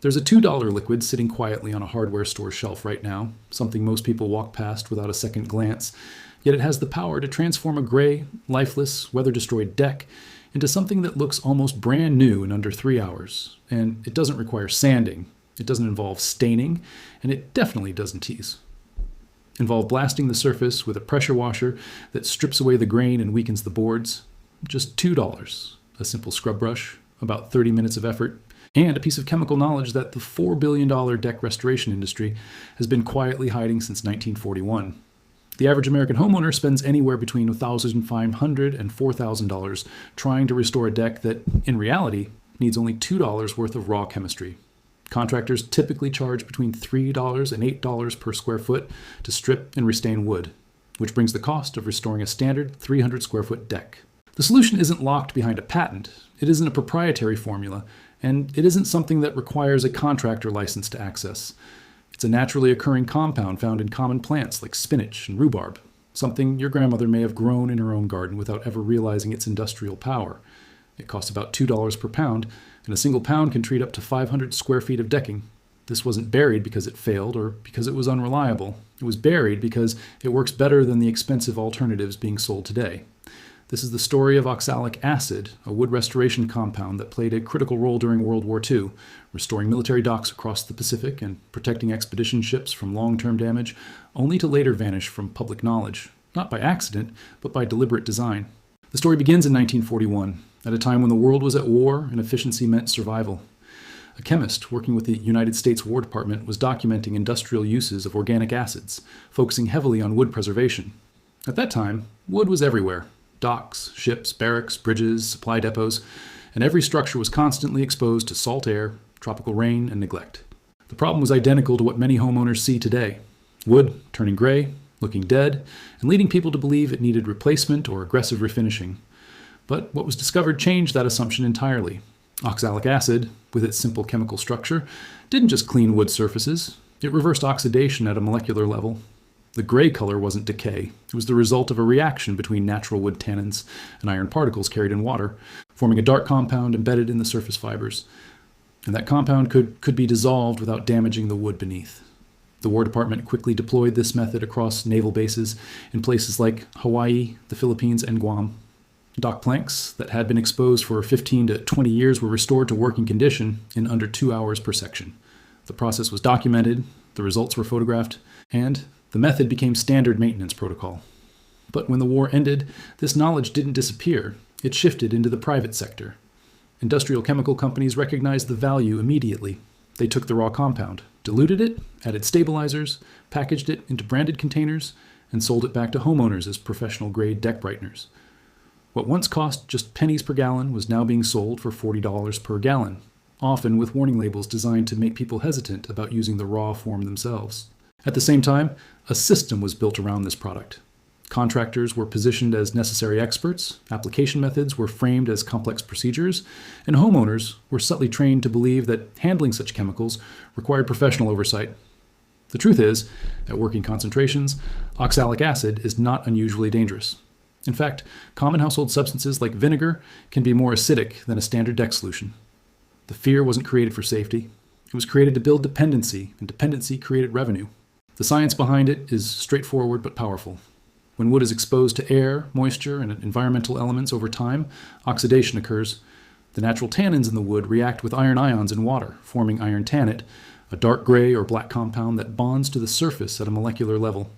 There's a $2 liquid sitting quietly on a hardware store shelf right now, something most people walk past without a second glance, yet it has the power to transform a gray, lifeless, weather-destroyed deck into something that looks almost brand new in under 3 hours. And it doesn't require sanding, it doesn't involve staining, and it definitely doesn't involve blasting the surface with a pressure washer that strips away the grain and weakens the boards. Just $2. A simple scrub brush, about 30 minutes of effort, and a piece of chemical knowledge that the $4 billion deck restoration industry has been quietly hiding since 1941. The average American homeowner spends anywhere between $1,500 and $4,000 trying to restore a deck that, in reality, needs only $2 worth of raw chemistry. Contractors typically charge between $3 and $8 per square foot to strip and restain wood, which brings the cost of restoring a standard 300 square foot deck. The solution isn't locked behind a patent, it isn't a proprietary formula, and it isn't something that requires a contractor license to access. It's a naturally occurring compound found in common plants like spinach and rhubarb, something your grandmother may have grown in her own garden without ever realizing its industrial power. It costs about $2 per pound, and a single pound can treat up to 500 square feet of decking. This wasn't buried because it failed or because it was unreliable. It was buried because it works better than the expensive alternatives being sold today. This is the story of oxalic acid, a wood restoration compound that played a critical role during World War II, restoring military docks across the Pacific and protecting expedition ships from long-term damage, only to later vanish from public knowledge, not by accident, but by deliberate design. The story begins in 1941, at a time when the world was at war and efficiency meant survival. A chemist working with the United States War Department was documenting industrial uses of organic acids, focusing heavily on wood preservation. At that time, wood was everywhere. Docks, ships, barracks, bridges, supply depots, and every structure was constantly exposed to salt air, tropical rain, and neglect. The problem was identical to what many homeowners see today. Wood turning gray, looking dead, and leading people to believe it needed replacement or aggressive refinishing. But what was discovered changed that assumption entirely. Oxalic acid, with its simple chemical structure, didn't just clean wood surfaces, it reversed oxidation at a molecular level. The gray color wasn't decay. It was the result of a reaction between natural wood tannins and iron particles carried in water, forming a dark compound embedded in the surface fibers. And that compound could be dissolved without damaging the wood beneath. The War Department quickly deployed this method across naval bases in places like Hawaii, the Philippines, and Guam. Dock planks that had been exposed for 15 to 20 years were restored to working condition in under 2 hours per section. The process was documented, the results were photographed, and the method became standard maintenance protocol. But when the war ended, this knowledge didn't disappear. It shifted into the private sector. Industrial chemical companies recognized the value immediately. They took the raw compound, diluted it, added stabilizers, packaged it into branded containers, and sold it back to homeowners as professional-grade deck brighteners. What once cost just pennies per gallon was now being sold for $40 per gallon, often with warning labels designed to make people hesitant about using the raw form themselves. At the same time, a system was built around this product. Contractors were positioned as necessary experts, application methods were framed as complex procedures, and homeowners were subtly trained to believe that handling such chemicals required professional oversight. The truth is, at working concentrations, oxalic acid is not unusually dangerous. In fact, common household substances like vinegar can be more acidic than a standard deck solution. The fear wasn't created for safety. It was created to build dependency, and dependency created revenue. The science behind it is straightforward but powerful. When wood is exposed to air, moisture, and environmental elements over time, oxidation occurs. The natural tannins in the wood react with iron ions in water, forming iron tannate, a dark gray or black compound that bonds to the surface at a molecular level.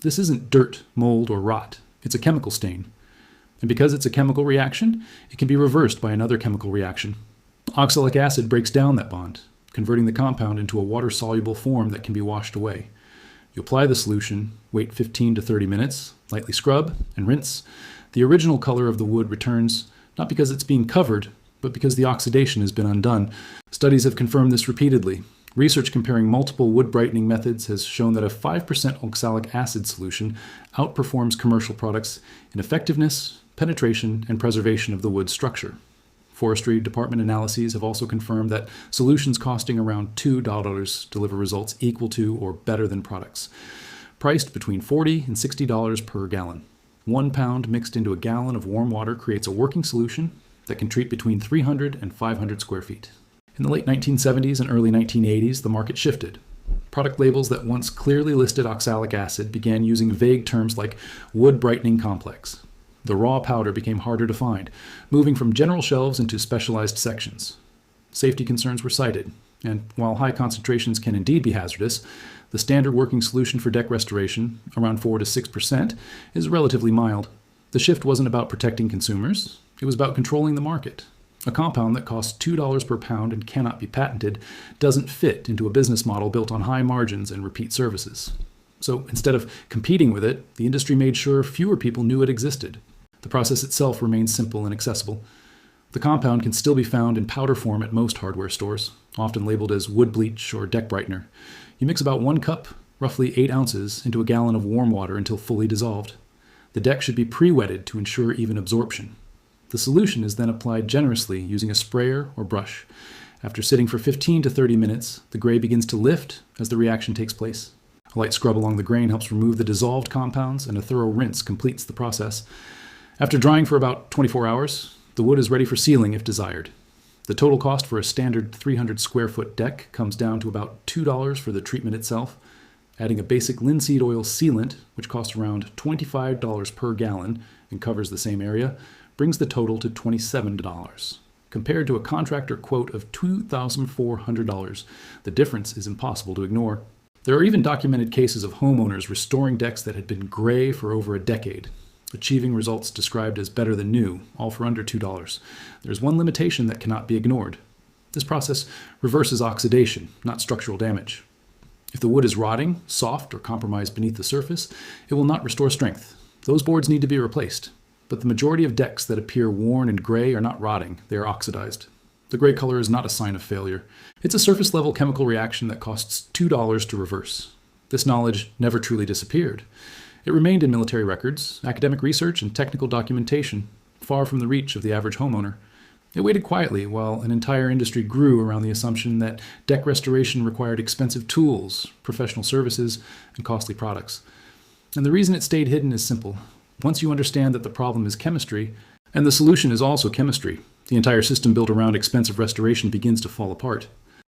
This isn't dirt, mold, or rot. It's a chemical stain. And because it's a chemical reaction, it can be reversed by another chemical reaction. Oxalic acid breaks down that bond, converting the compound into a water-soluble form that can be washed away. You apply the solution, wait 15 to 30 minutes, lightly scrub, and rinse. The original color of the wood returns, not because it's being covered, but because the oxidation has been undone. Studies have confirmed this repeatedly. Research comparing multiple wood brightening methods has shown that a 5% oxalic acid solution outperforms commercial products in effectiveness, penetration, and preservation of the wood structure. Forestry Department analyses have also confirmed that solutions costing around $2 deliver results equal to or better than products, priced between $40 and $60 per gallon. 1 pound mixed into a gallon of warm water creates a working solution that can treat between 300 and 500 square feet. In the late 1970s and early 1980s, the market shifted. Product labels that once clearly listed oxalic acid began using vague terms like wood brightening complex. The raw powder became harder to find, moving from general shelves into specialized sections. Safety concerns were cited, and while high concentrations can indeed be hazardous, the standard working solution for deck restoration, around 4 to 6%, is relatively mild. The shift wasn't about protecting consumers, it was about controlling the market. A compound that costs $2 per pound and cannot be patented doesn't fit into a business model built on high margins and repeat services. So instead of competing with it, the industry made sure fewer people knew it existed. The process itself remains simple and accessible. The compound can still be found in powder form at most hardware stores, often labeled as wood bleach or deck brightener. You mix about 1 cup, roughly 8 ounces, into a gallon of warm water until fully dissolved. The deck should be pre-wetted to ensure even absorption. The solution is then applied generously using a sprayer or brush. After sitting for 15 to 30 minutes, the gray begins to lift as the reaction takes place. A light scrub along the grain helps remove the dissolved compounds, and a thorough rinse completes the process. After drying for about 24 hours, the wood is ready for sealing if desired. The total cost for a standard 300 square foot deck comes down to about $2 for the treatment itself. Adding a basic linseed oil sealant, which costs around $25 per gallon and covers the same area, brings the total to $27. Compared to a contractor quote of $2,400, the difference is impossible to ignore. There are even documented cases of homeowners restoring decks that had been gray for over a decade, achieving results described as better than new, all for under $2. There's one limitation that cannot be ignored. This process reverses oxidation, not structural damage. If the wood is rotting, soft, or compromised beneath the surface, it will not restore strength. Those boards need to be replaced. But the majority of decks that appear worn and gray are not rotting, they are oxidized. The gray color is not a sign of failure. It's a surface-level chemical reaction that costs $2 to reverse. This knowledge never truly disappeared. It remained in military records, academic research, and technical documentation, far from the reach of the average homeowner. It waited quietly while an entire industry grew around the assumption that deck restoration required expensive tools, professional services, and costly products. And the reason it stayed hidden is simple. Once you understand that the problem is chemistry, and the solution is also chemistry, the entire system built around expensive restoration begins to fall apart.